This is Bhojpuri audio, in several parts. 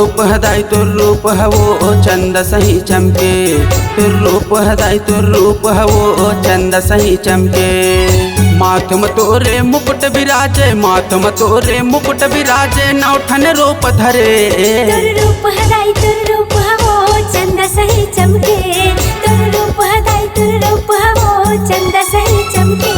रूप हदाई तुर रूप हवो चंद सही चमके, तुर रूप हदाई तुर रूप हवो चंद सही चमके। माथम तोरे मुकुट विराजे, माथम तोरे मुकुट विराजे, नौठन रूप धरे। तुर रूप हदाई तुर रूप हवो चंद सही चमके, तुर रूप हदाई तुर रूप हवो चंद सही चमके।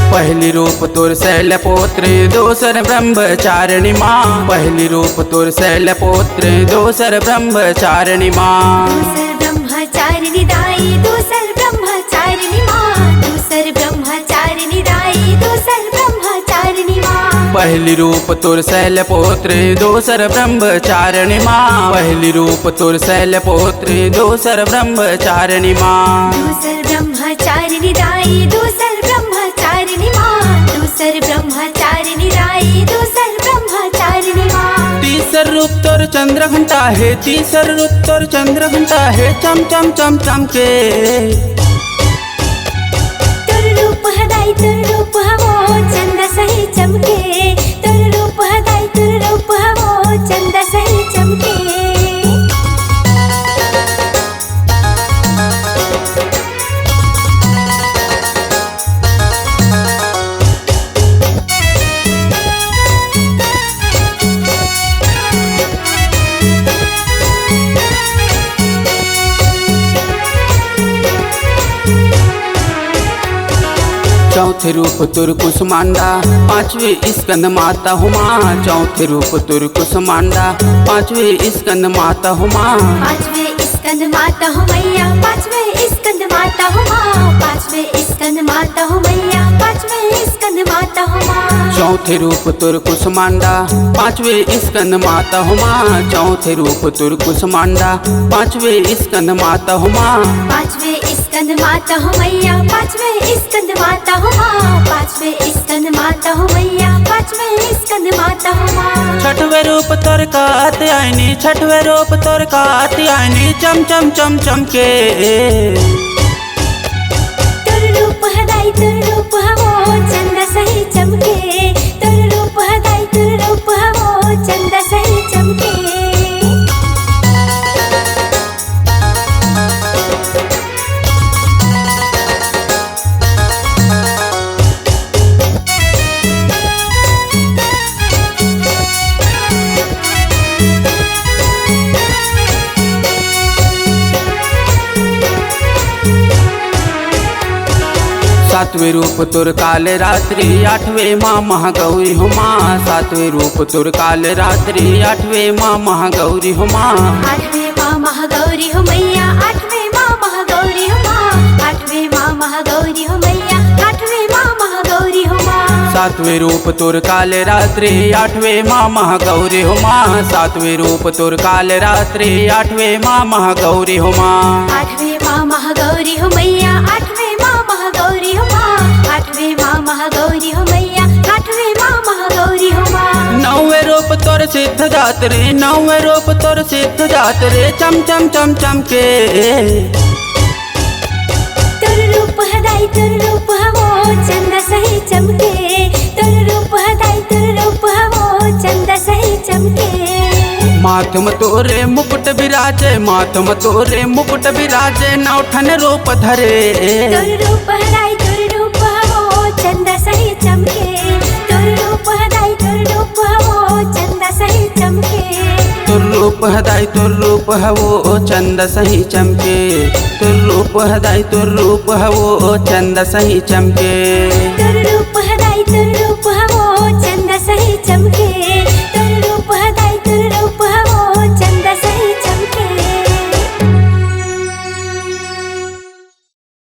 पहली रूप तुर शैलपुत्र दोसर ब्रह्मचारिणी माँ, पहली रूप तुर शैलपुत्र दोसर ब्रह्मचारिणी माँ। दूसर ब्रह्मचारिणी दाई दूसर ब्रह्मचारिणी माँ, दूसर ब्रह्मचारिणी दाई दूसर ब्रह्मचारिणी माँ। पहली रूप तुर शैलपुत्र दोसर ब्रह्मचारिणी माँ, पहली रूप तुर शैलपुत्र दोसर ब्रह्मचारिणी माँ। दूसर ब्रह्मचारिणी दाई दूसर ब्रह्मचारिणी माँ, दूसर ब्रह्मचारिणी दाई दूसर ब्रह्मचारिणी माँ। तीसर रूप तोर चंद्र घंटा है, तीसर रूप तोर चंद्र घंटा है, चम चम चम चमके। तुर रूप हदाई तुर रूप हवो चंद सही चमके, तुर रूप हदाई तुर रूप हवो चंद सही चमके। चौथे रूप तुर कुसमांडा पांचवे स्कंद माता हुमा, चौथे रूप तुर कुसमांडा पांचवे स्कंद माता हुमा। पांचवे स्कंद माता हो मैया, पांचवे स्कंद माता हो माँ, पांचवे स्कंद माता हो मैया, पांचवे स्कंद माता हो माँ। चौथे रूप तुर कुसमांडा पांचवे स्कंद माता हुमा, चौथे रूप तुर कुसमांडा पांचवे स्कंद माता हुमा। पांचवे स्कंद माता हो मैया, पांचवे स्कंद माता हो माँ, पांचवे स्कंद माता हो मैया, पांचवे स्कंद माता हो माँ। छठवे रूप तुर कात आईनी, छठवे रूप तुर कात आईनी, चम चम चम चमके। तुर रूप हदाई तुर रूप हवो चंद सही चमके, तुर रूप हदाई तुर रूप हवो चंद सही चमके। सातवें रूप तुर काल रात्रि आठवें माँ महागौरी हुमा, सातवें रूप तुर काल रात्रि आठवें माँ महागौरी हुमा। आठवें माँ महागौरी हो मैया, आठवें माँ महागौरी हो माँ, आठवें माँ महागौरी हो मैया, आठवें माँ महागौरी हो माँ। सातवें रूप तुर काल रात्रि आठवें माँ महागौरी हुमा, सातवें रूप तुर काल रात्रि आठवें माँ महागौरी हुमा। आठवें माँ महागौरी हो मैया, आठवें माँ महागौरी हो माँ, आठवें माँ महागौरी हो मैया, आठवें माँ महागौरी हो माँ। नौवे रूप तुर सिद्ध जात रे, नौवे रूप तुर सिद्ध जात रे, चम चम चम चमके। तुर रूप हदाई तुर रूप हवो चंद सही चमके, तुर रूप हदाई तुर रूप हवो चंद सही चमके। माथम तोरे मुकुट विराजे, माथम तोरे मुकुट विराजे, नौठन रूप धरे। तुर रूप हदाई तुर रूप हवो चंद सही चमके, तुर रूप हदाई तुर रूप हवो चंद सही चमके। तुर रूप हदाई तुर रूप हवो चंद सही चमके, तुर रूप हदाई तुर रूप हवो चंद सही चमके।